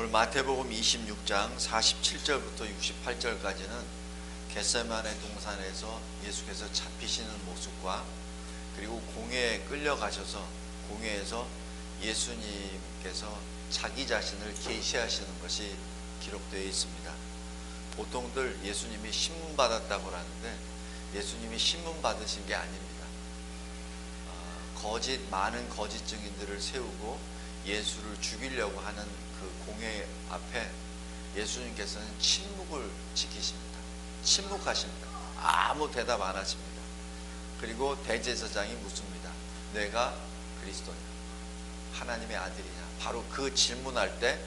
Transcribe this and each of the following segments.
오늘 마태복음 26장 47절부터 68절까지는 겟세마네 동산에서 예수께서 잡히시는 모습과 그리고 공회에 끌려가셔서 공회에서 예수님께서 자기 자신을 계시하시는 것이 기록되어 있습니다. 보통들 예수님이 신문 받았다고 하는데 예수님이 신문 받으신 게 아닙니다. 많은 거짓 증인들을 세우고 예수를 죽이려고 하는 그 공회 앞에 예수님께서는 침묵을 지키십니다. 침묵하십니다. 아무 대답 안 하십니다. 그리고 대제사장이 묻습니다. 내가 그리스도냐? 하나님의 아들이냐? 바로 그 질문할 때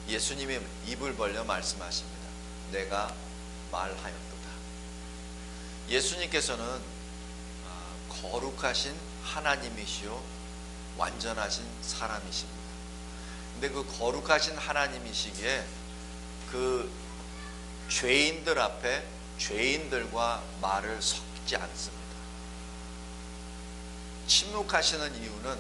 예수님이 입을 벌려 말씀하십니다. 내가 말하였도다. 예수님께서는 거룩하신 하나님이시요 완전하신 사람이십니다. 근데 그 거룩하신 하나님이시기에 그 죄인들 앞에 죄인들과 말을 섞지 않습니다. 침묵하시는 이유는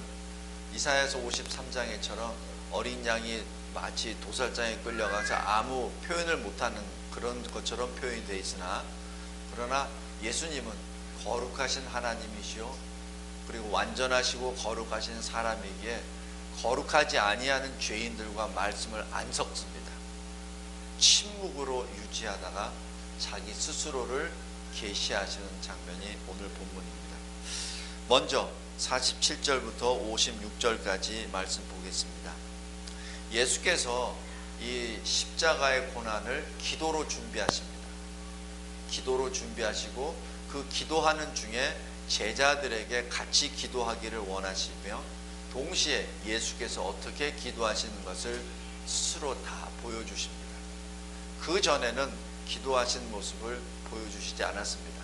이사야서 53장에처럼 어린 양이 마치 도살장에 끌려가서 아무 표현을 못하는 그런 것처럼 표현이 되어 있으나, 그러나 예수님은 거룩하신 하나님이시요 그리고 완전하시고 거룩하신 사람이기에 거룩하지 아니하는 죄인들과 말씀을 안 섞습니다. 침묵으로 유지하다가 자기 스스로를 계시하시는 장면이 오늘 본문입니다. 먼저 47절부터 56절까지 말씀 보겠습니다. 예수께서 이 십자가의 고난을 기도로 준비하십니다. 기도로 준비하시고 그 기도하는 중에 제자들에게 같이 기도하기를 원하시며 동시에 예수께서 어떻게 기도하시는 것을 스스로 다 보여주십니다. 그 전에는 기도하신 모습을 보여주시지 않았습니다.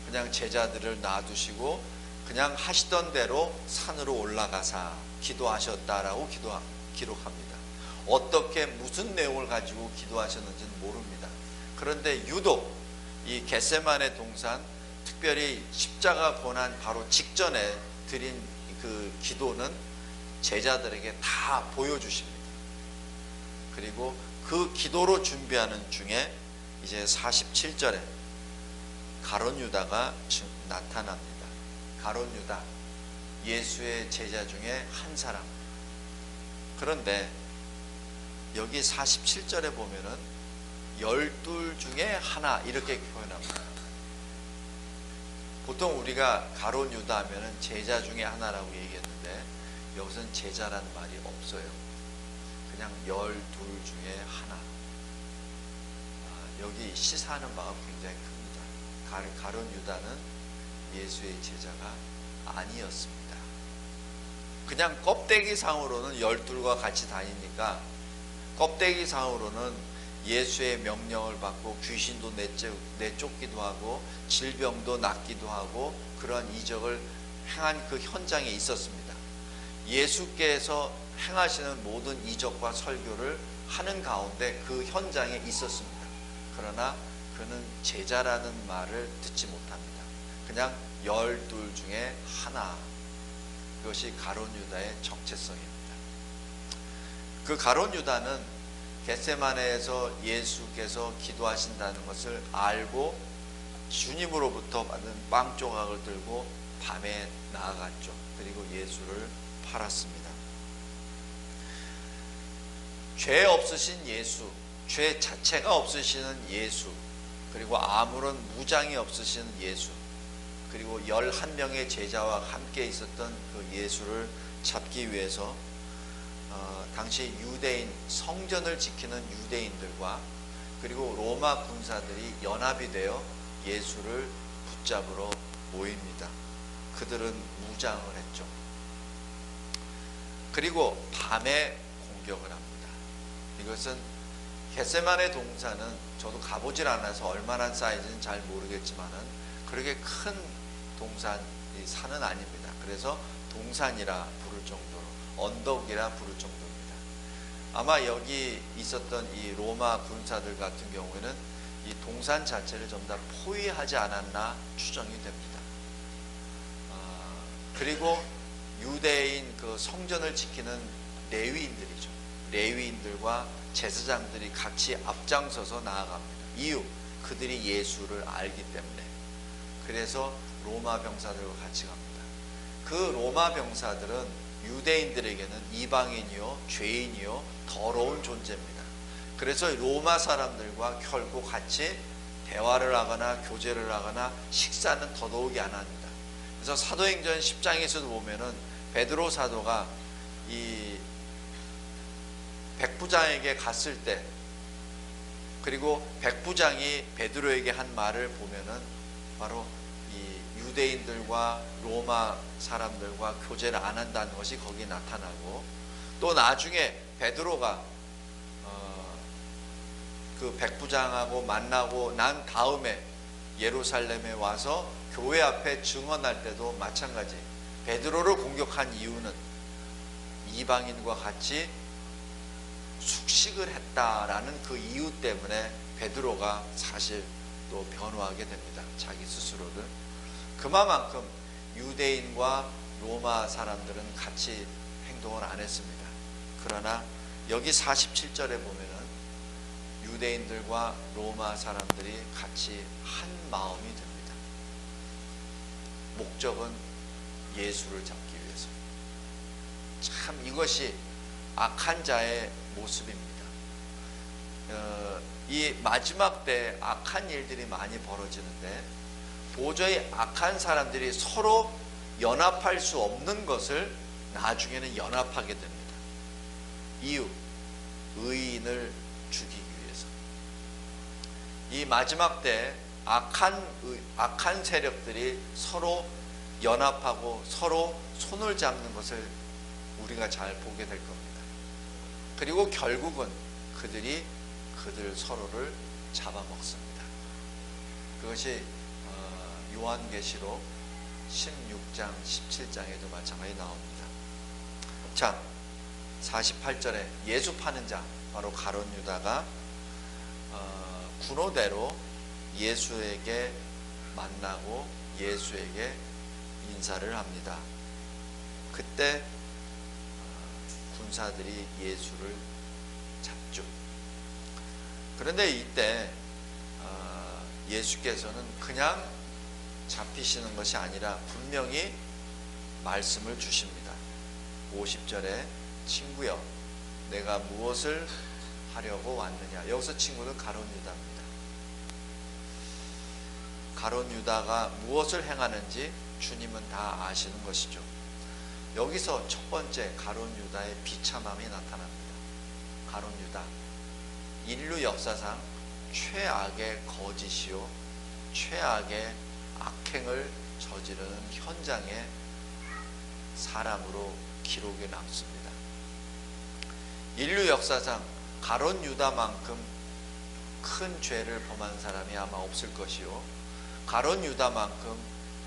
그냥 제자들을 놔두시고 그냥 하시던 대로 산으로 올라가사 기도하셨다라고 기록합니다. 어떻게 무슨 내용을 가지고 기도하셨는지는 모릅니다. 그런데 유독 이 겟세마네 동산, 특별히 십자가 고난 바로 직전에 드린 그 기도는 제자들에게 다 보여주십니다. 그리고 그 기도로 준비하는 중에 이제 47절에 가룟 유다가 나타납니다. 가룟 유다, 예수의 제자 중에 한 사람. 그런데 여기 47절에 보면은 12 중에 하나 이렇게 표현합니다. 보통 우리가 가룟 유다 하면은 제자 중에 하나라고 얘기했는데 여기서는 제자라는 말이 없어요. 그냥 12 중에 하나. 여기 시사하는 바가 굉장히 큽니다. 가룟 유다는 예수의 제자가 아니었습니다. 그냥 껍데기상으로는 12과 같이 다니니까 껍데기상으로는 예수의 명령을 받고 귀신도 내쫓기도 하고 질병도 낫기도 하고 그러한 이적을 행한 그 현장에 있었습니다. 예수께서 행하시는 모든 이적과 설교를 하는 가운데 그 현장에 있었습니다. 그러나 그는 제자라는 말을 듣지 못합니다. 그냥 12 중에 하나. 그것이 가룟 유다의 정체성입니다. 그 가룟 유다는 겟세마네에서 예수께서 기도하신다는 것을 알고 주님으로부터 받은 빵 조각을 들고 밤에 나아갔죠. 그리고 예수를 팔았습니다. 죄 없으신 예수, 죄 자체가 없으시는 예수, 그리고 아무런 무장이 없으신 예수, 그리고 11명의 제자와 함께 있었던 그 예수를 잡기 위해서 당시 유대인, 성전을 지키는 유대인들과 그리고 로마 군사들이 연합이 되어 예수를 붙잡으러 모입니다. 그들은 무장을 했죠. 그리고 밤에 공격을 합니다. 이것은 겟세마네 동산은 저도 가보질 않아서 얼마나 사이즈는 잘 모르겠지만은 그렇게 큰 산은 아닙니다. 그래서 동산이라 부를 정도로, 언덕이라 부를 정도입니다. 아마 여기 있었던 이 로마 군사들 같은 경우에는 이 동산 자체를 전부 다 포위하지 않았나 추정이 됩니다. 그리고 유대인 그 성전을 지키는 레위인들이죠. 레위인들과 제사장들이 같이 앞장서서 나아갑니다. 이유, 그들이 예수를 알기 때문에. 그래서 로마 병사들과 같이 갑니다. 그 로마 병사들은 유대인들에게는 이방인이요, 죄인이요, 더러운 존재입니다. 그래서 로마 사람들과 결국 같이 대화를 하거나 교제를 하거나 식사는 더더욱이 안 합니다. 그래서 사도행전 10장에서도 보면은 베드로 사도가 이 백부장에게 갔을 때, 그리고 백부장이 베드로에게 한 말을 보면은 바로 이 유대인들과 로마 사람들과 교제를 안 한다는 것이 거기에 나타나고, 또 나중에 베드로가 그 백부장하고 만나고 난 다음에 예루살렘에 와서 교회 앞에 증언할 때도 마찬가지, 베드로를 공격한 이유는 이방인과 같이 숙식을 했다라는 그 이유 때문에 베드로가 사실 또 변호하게 됩니다. 자기 스스로를. 그만큼 유대인과 로마 사람들은 같이 행동을 안 했습니다. 그러나 여기 47절에 보면은 유대인들과 로마 사람들이 같이 한 마음이 됩니다. 목적은 예수를 잡기 위해서. 참 이것이 악한 자의 모습입니다. 이 마지막 때 악한 일들이 많이 벌어지는데 도저히 악한 사람들이 서로 연합할 수 없는 것을 나중에는 연합하게 됩니다. 이유, 의인을 죽이기 위해서. 이 마지막 때 악한 세력들이 서로 연합하고 서로 손을 잡는 것을 우리가 잘 보게 될 겁니다. 그리고 결국은 그들 서로를 잡아먹습니다. 그것이 요한계시록 16장 17장에도 마찬가지 나옵니다. 자, 48절에 예수 파는 자, 바로 가룟 유다가 군호대로 예수에게 만나고 예수에게 인사를 합니다. 그때 군사들이 예수를 잡죠. 그런데 이때 예수께서는 그냥 잡히시는 것이 아니라 분명히 말씀을 주십니다. 50절에 친구여, 내가 무엇을 하려고 왔느냐. 여기서 친구는 가룟 유다입니다. 가룟 유다가 무엇을 행하는지 주님은 다 아시는 것이죠. 여기서 첫 번째 가룟 유다의 비참함이 나타납니다. 가룟 유다, 인류 역사상 최악의 거짓이요, 최악의 악행을 저지르는 현장의 사람으로 기록에 남습니다. 인류 역사상 가룟 유다만큼 큰 죄를 범한 사람이 아마 없을 것이요, 가룟 유다만큼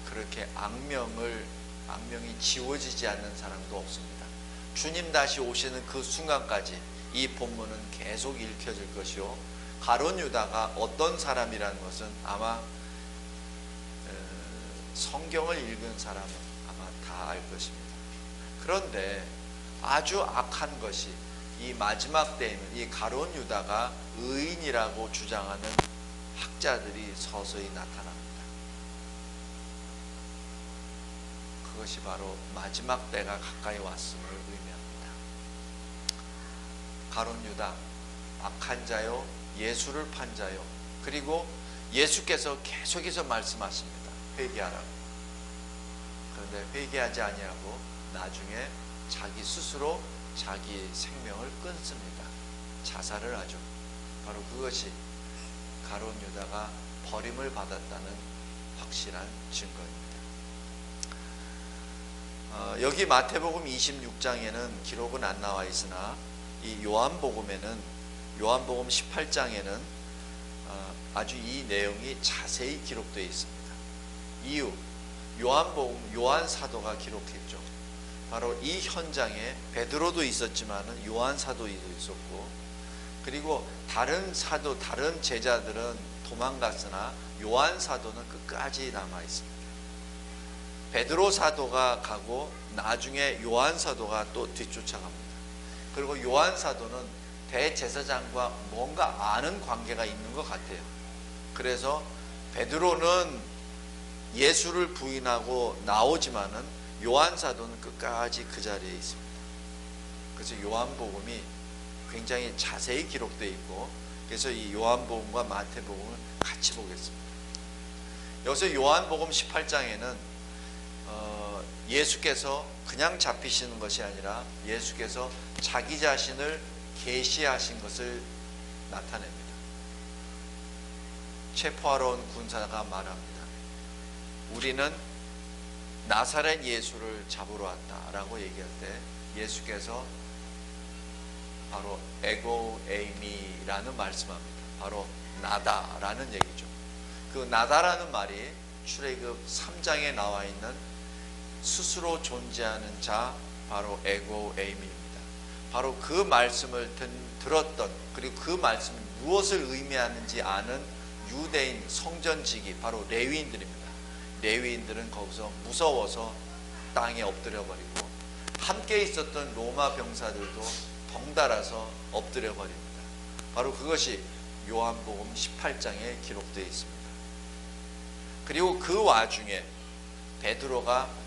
그렇게 악명이 지워지지 않는 사람도 없습니다. 주님 다시 오시는 그 순간까지 이 본문은 계속 읽혀질 것이요, 가룟 유다가 어떤 사람이라는 것은 아마 성경을 읽은 사람은 아마 다 알 것입니다. 그런데 아주 악한 것이 이 마지막 때에는 이 가룟 유다가 의인이라고 주장하는 학자들이 서서히 나타납니다. 그것이 바로 마지막 때가 가까이 왔음을 의미합니다. 가룟 유다, 악한 자요, 예수를 판 자요. 그리고 예수께서 계속해서 말씀하십니다. 회개하라고. 그런데 회개하지 아니하고 나중에 자기 스스로 자기 생명을 끊습니다. 자살을 하죠. 바로 그것이 가룟 유다가 버림을 받았다는 확실한 증거입니다. 여기 마태복음 26장에는 기록은 안 나와 있으나 이 요한복음 18장에는 아주 이 내용이 자세히 기록되어 있습니다. 이유, 요한 사도가 기록했죠. 바로 이 현장에 베드로도 있었지만은 요한 사도도 있었고, 그리고 다른 제자들은 도망갔으나 요한 사도는 끝까지 남아 있습니다. 베드로 사도가 가고 나중에 요한 사도가 또 뒤쫓아갑니다. 그리고 요한 사도는 대제사장과 뭔가 아는 관계가 있는 것 같아요. 그래서 베드로는 예수를 부인하고 나오지만은 요한 사도는 끝까지 그 자리에 있습니다. 그래서 요한복음이 굉장히 자세히 기록되어 있고, 그래서 이 요한복음과 마태복음을 같이 보겠습니다. 여기서 요한복음 18장에는 예수께서 그냥 잡히시는 것이 아니라 예수께서 자기 자신을 계시하신 것을 나타냅니다. 체포하러 온 군사가 말합니다. 우리는 나사렛 예수를 잡으러 왔다라고 얘기할 때 예수께서 바로 에고 에이미라는 말씀합니다. 바로 나다라는 얘기죠. 그 나다라는 말이 출애굽 3장에 나와 있는 스스로 존재하는 자, 바로 에고 에이미입니다. 바로 그 말씀을 들었던, 그리고 그 말씀이 무엇을 의미하는지 아는 유대인 성전지기, 바로 레위인들입니다. 레위인들은 거기서 무서워서 땅에 엎드려 버리고, 함께 있었던 로마 병사들도 덩달아서 엎드려 버립니다. 바로 그것이 요한복음 18장에 기록되어 있습니다. 그리고 그 와중에 베드로가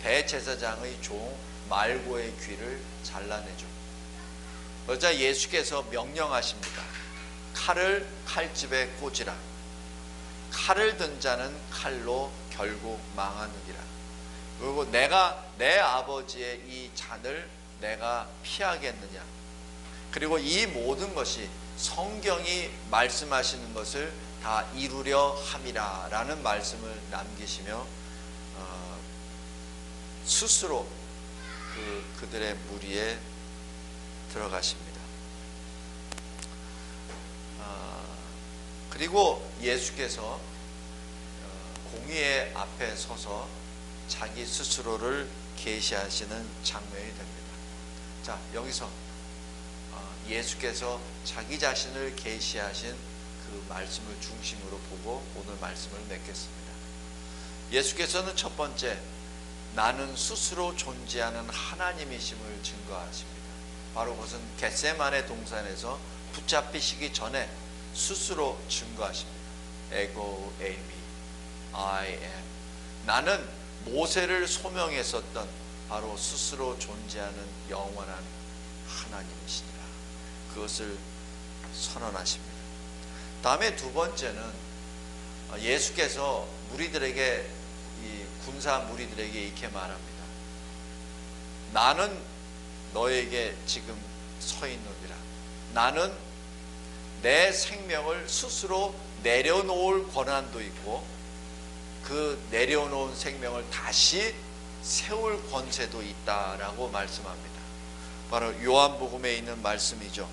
대제사장의 종 말고의 귀를 잘라내죠. 그러자 예수께서 명령하십니다. 칼을 칼집에 꽂으라. 칼을 든 자는 칼로 결국 망하느니라. 그리고 내가 내 아버지의 이 잔을 내가 피하겠느냐. 그리고 이 모든 것이 성경이 말씀하시는 것을 다 이루려 함이라 라는 말씀을 남기시며 스스로 그들의 무리에 들어가십니다. 그리고 예수께서 공의의 앞에 서서 자기 스스로를 계시하시는 장면이 됩니다. 자, 여기서 예수께서 자기 자신을 계시하신 그 말씀을 중심으로 보고 오늘 말씀을 맺겠습니다. 예수께서는 첫 번째, 나는 스스로 존재하는 하나님이심을 증거하십니다. 바로 그것은 겟세마네 동산에서 붙잡히시기 전에 스스로 증거하십니다. 에고 에이미, I am. 나는 모세를 소명했었던 바로 스스로 존재하는 영원한 하나님이시니라. 그것을 선언하십니다. 다음에 두 번째는 예수께서 무리들에게, 이 군사 무리들에게 이렇게 말합니다. 나는 너에게 지금 서 있느니라. 나는 내 생명을 스스로 내려놓을 권한도 있고 그 내려놓은 생명을 다시 세울 권세도 있다라고 말씀합니다. 바로 요한복음에 있는 말씀이죠.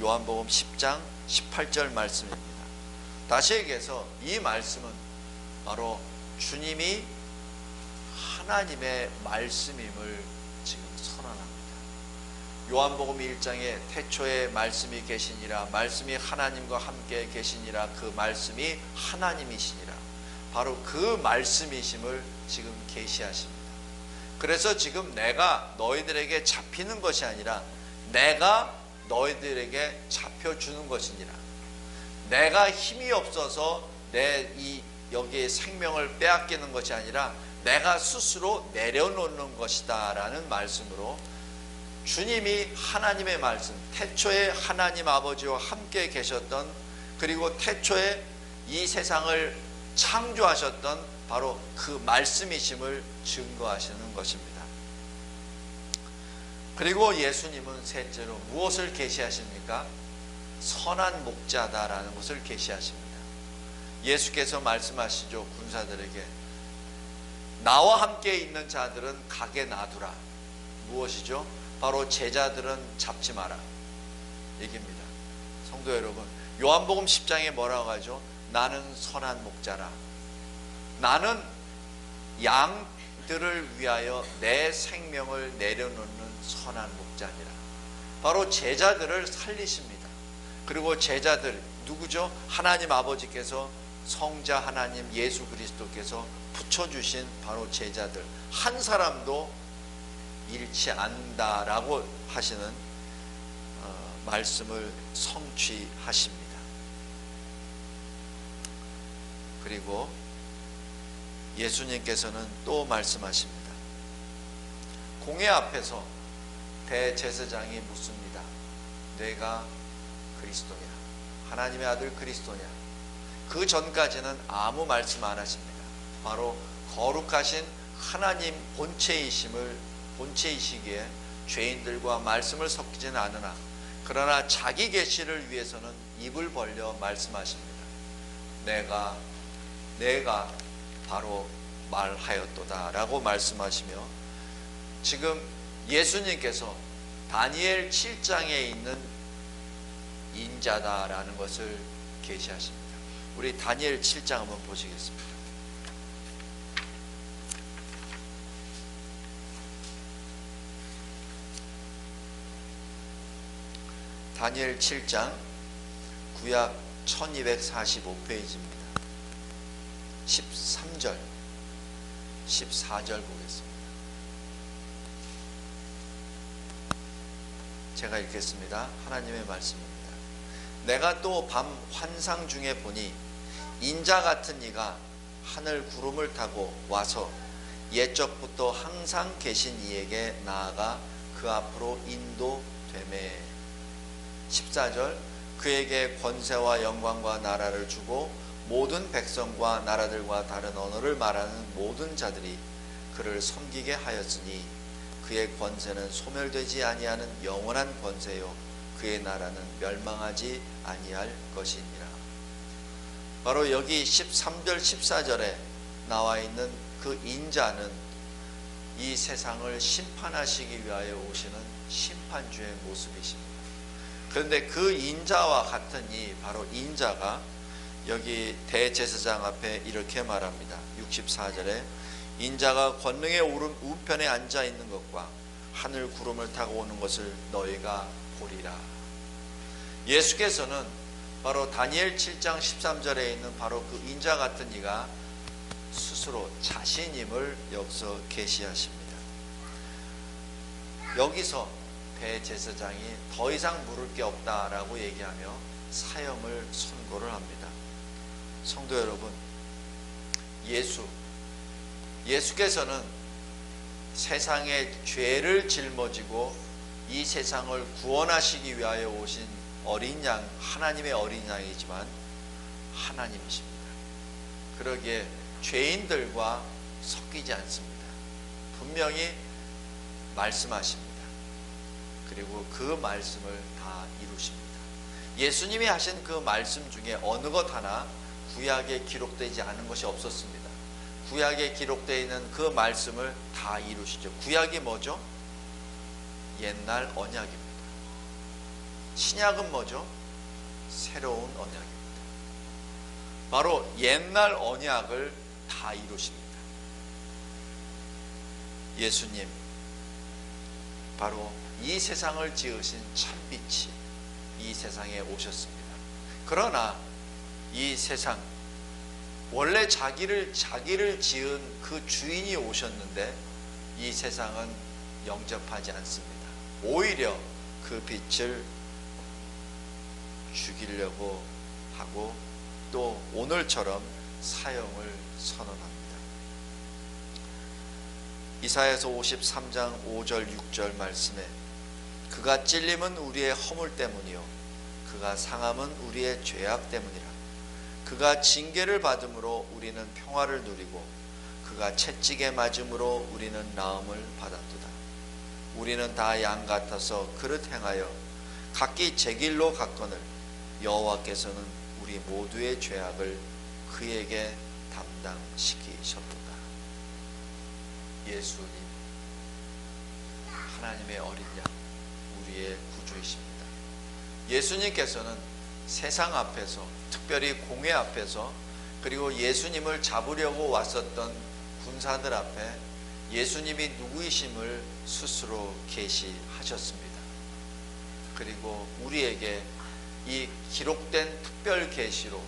요한복음 10장 18절 말씀입니다. 다시 얘기해서 이 말씀은 바로 주님이 하나님의 말씀임을 지금 선언합니다. 요한복음 1장에 태초에 말씀이 계시니라, 말씀이 하나님과 함께 계시니라, 그 말씀이 하나님이시니라. 바로 그 말씀이심을 지금 계시하십니다. 그래서 지금 내가 너희들에게 잡히는 것이 아니라 내가 너희들에게 잡혀주는 것이니라. 내가 힘이 없어서 여기에 생명을 빼앗기는 것이 아니라 내가 스스로 내려놓는 것이다 라는 말씀으로 주님이 하나님의 말씀, 태초에 하나님 아버지와 함께 계셨던, 그리고 태초에 이 세상을 창조하셨던 바로 그 말씀이심을 증거하시는 것입니다. 그리고 예수님은 셋째로 무엇을 계시하십니까? 선한 목자다라는 것을 계시하십니다. 예수께서 말씀하시죠. 군사들에게 나와 함께 있는 자들은 가게 놔두라. 무엇이죠? 바로 제자들은 잡지 마라 얘기입니다. 성도 여러분, 요한복음 10장에 뭐라고 하죠? 나는 선한 목자라. 나는 양들을 위하여 내 생명을 내려놓는 선한 목자니라. 바로 제자들을 살리십니다. 그리고 제자들 누구죠? 하나님 아버지께서, 성자 하나님 예수 그리스도께서 붙여주신 바로 제자들 한 사람도 잃지 않는다라고 하시는 말씀을 성취하십니다. 그리고 예수님께서는 또 말씀하십니다. 공회 앞에서 대제사장이 묻습니다. 내가 그리스도냐? 하나님의 아들 그리스도냐? 그 전까지는 아무 말씀 안 하십니다. 바로 거룩하신 하나님 본체이시기에 죄인들과 말씀을 섞이지는 않으나, 그러나 자기 계시를 위해서는 입을 벌려 말씀하십니다. 내가 바로 말하였도다 라고 말씀하시며, 지금 예수님께서 다니엘 7장에 있는 인자다라는 것을 계시하십니다. 우리 다니엘 7장 한번 보시겠습니다. 다니엘 7장 구약 1245페이지입니다. 13절 14절 보겠습니다. 제가 읽겠습니다. 하나님의 말씀입니다. 내가 또 밤 환상 중에 보니 인자 같은 이가 하늘 구름을 타고 와서 옛적부터 항상 계신 이에게 나아가 그 앞으로 인도되매. 14절 그에게 권세와 영광과 나라를 주고 모든 백성과 나라들과 다른 언어를 말하는 모든 자들이 그를 섬기게 하였으니 그의 권세는 소멸되지 아니하는 영원한 권세요 그의 나라는 멸망하지 아니할 것이니라. 바로 여기 13절 14절에 나와 있는 그 인자는 이 세상을 심판하시기 위하여 오시는 심판주의 모습이십니다. 그런데 그 인자와 같은 이 바로 인자가 여기 대제사장 앞에 이렇게 말합니다. 64절에 인자가 권능의 우편에 앉아 있는 것과 하늘 구름을 타고 오는 것을 너희가 보리라. 예수께서는 바로 다니엘 7장 13절에 있는 바로 그 인자 같은 이가 스스로 자신임을 여기서 계시하십니다. 여기서 대제사장이 더 이상 물을 게 없다라고 얘기하며 사형을 선고를 합니다. 성도 여러분, 예수께서는 세상의 죄를 짊어지고 이 세상을 구원하시기 위하여 오신 어린 양, 하나님의 어린 양이지만 하나님이십니다. 그러기에 죄인들과 섞이지 않습니다. 분명히 말씀하십니다. 그리고 그 말씀을 다 이루십니다. 예수님이 하신 그 말씀 중에 어느 것 하나 구약에 기록되지 않은 것이 없었습니다. 구약에 기록되어 있는 그 말씀을 다 이루시죠. 구약이 뭐죠? 옛날 언약입니다. 신약은 뭐죠? 새로운 언약입니다. 바로 옛날 언약을 다 이루십니다. 예수님, 바로 이 세상을 지으신 참빛이 이 세상에 오셨습니다. 그러나 이 세상, 원래 자기를 지은 그 주인이 오셨는데 이 세상은 영접하지 않습니다. 오히려 그 빛을 죽이려고 하고 또 오늘처럼 사형을 선언합니다. 이사야서 53장 5절 6절 말씀에 그가 찔림은 우리의 허물 때문이요 그가 상함은 우리의 죄악 때문이라. 그가 징계를 받음으로 우리는 평화를 누리고 그가 채찍에 맞음으로 우리는 나음을 받았도다. 우리는 다 양 같아서 그릇 행하여 각기 제 길로 갔거늘 여호와께서는 우리 모두의 죄악을 그에게 담당시키셨도다. 예수님, 하나님의 어린 양, 우리의 구주이십니다. 예수님께서는 세상 앞에서, 특별히 공회 앞에서, 그리고 예수님을 잡으려고 왔었던 군사들 앞에 예수님이 누구이심을 스스로 계시하셨습니다. 그리고 우리에게 이 기록된 특별 계시로,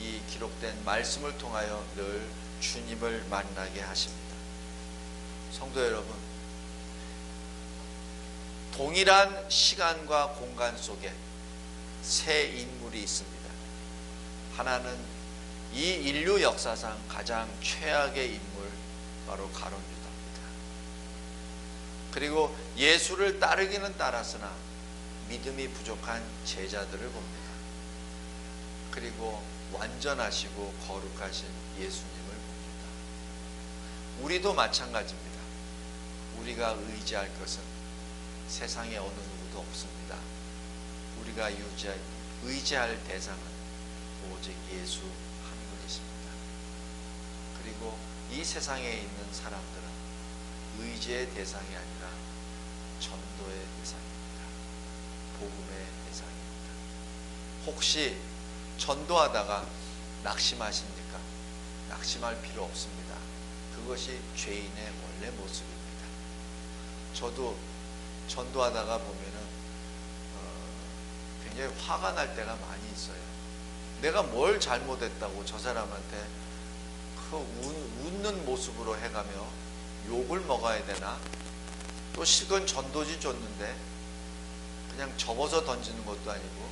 이 기록된 말씀을 통하여 늘 주님을 만나게 하십니다. 성도 여러분, 동일한 시간과 공간 속에 세 인물이 있습니다. 하나는 이 인류 역사상 가장 최악의 인물, 바로 가룟 유다입니다. 그리고 예수를 따르기는 따랐으나 믿음이 부족한 제자들을 봅니다. 그리고 완전하시고 거룩하신 예수님을 봅니다. 우리도 마찬가지입니다. 우리가 의지할 것은 세상에 어느 누구도 없습니다. 우리가 의지할 대상은 오직 예수 한 분이십니다. 그리고 이 세상에 있는 사람들은 의지의 대상이 아니라 전도의 대상입니다. 복음의 대상입니다. 혹시 전도하다가 낙심하십니까? 낙심할 필요 없습니다. 그것이 죄인의 원래 모습입니다. 저도 전도하다가 보면은 굉장히 화가 날 때가 많이 있어요. 내가 뭘 잘못했다고 저 사람한테 그 웃는 모습으로 해가며 욕을 먹어야 되나? 또 실컷 전도지 줬는데 그냥 접어서 던지는 것도 아니고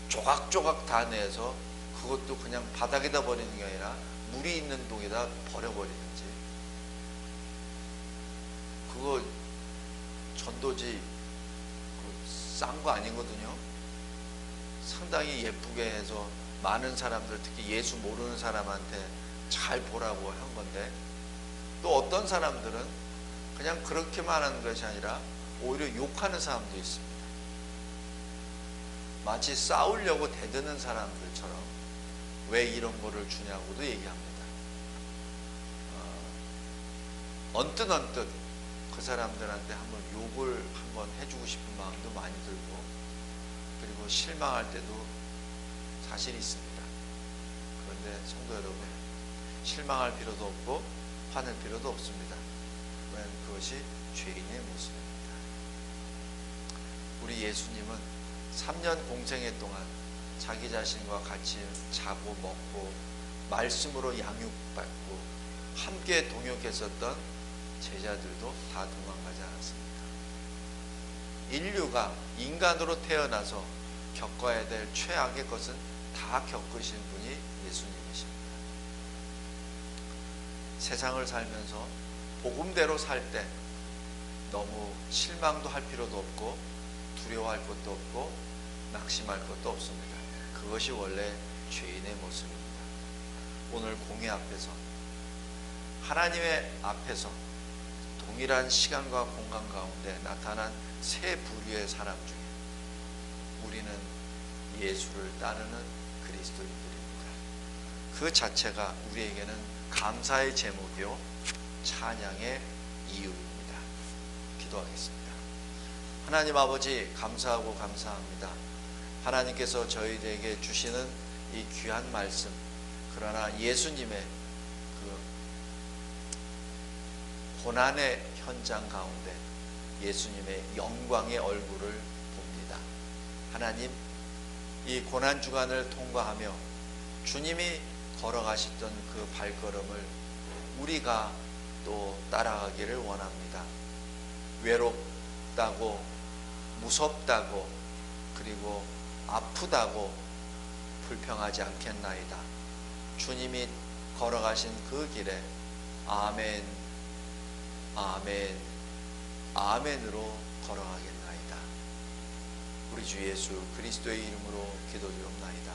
조각조각 다 내서 그것도 그냥 바닥에다 버리는 게 아니라 물이 있는 동에다 버려버리는지, 그거 전도지 싼 거 아니거든요. 상당히 예쁘게 해서 많은 사람들, 특히 예수 모르는 사람한테 잘 보라고 한 건데, 또 어떤 사람들은 그냥 그렇게만 하는 것이 아니라 오히려 욕하는 사람도 있습니다. 마치 싸우려고 대드는 사람들처럼 왜 이런 거를 주냐고도 얘기합니다. 언뜻 그 사람들한테 한번 욕을 한번 해주고 싶은 마음도 많이 들고, 그리고 실망할 때도 사실 있습니다. 그런데 성도 여러분, 실망할 필요도 없고 화낼 필요도 없습니다. 왜냐하면 그것이 죄인의 모습입니다. 우리 예수님은 3년 공생애 동안 자기 자신과 같이 자고 먹고 말씀으로 양육받고 함께 동역했었던 제자들도 다 도망가지 않았습니다. 인류가 인간으로 태어나서 겪어야 될 최악의 것은 다 겪으신 분이 예수님이십니다. 세상을 살면서 복음대로 살 때 너무 실망도 할 필요도 없고 두려워할 것도 없고 낙심할 것도 없습니다. 그것이 원래 죄인의 모습입니다. 오늘 공회 앞에서, 하나님의 앞에서 동일한 시간과 공간 가운데 나타난 세 부류의 사람 중에 우리는 예수를 따르는 그리스도인들입니다. 그 자체가 우리에게는 감사의 제목이요 찬양의 이유입니다. 기도하겠습니다. 하나님 아버지, 감사하고 감사합니다. 하나님께서 저희들에게 주시는 이 귀한 말씀, 그러나 예수님의 그 고난의 현장 가운데 예수님의 영광의 얼굴을 봅니다. 하나님, 이 고난 주간을 통과하며 주님이 걸어가셨던 그 발걸음을 우리가 또 따라가기를 원합니다. 외롭다고, 무섭다고, 그리고 아프다고 불평하지 않겠나이다. 주님이 걸어가신 그 길에 아멘, 아멘, 아멘으로 걸어가겠나이다. 우리 주 예수 그리스도의 이름으로 기도드리옵나이다.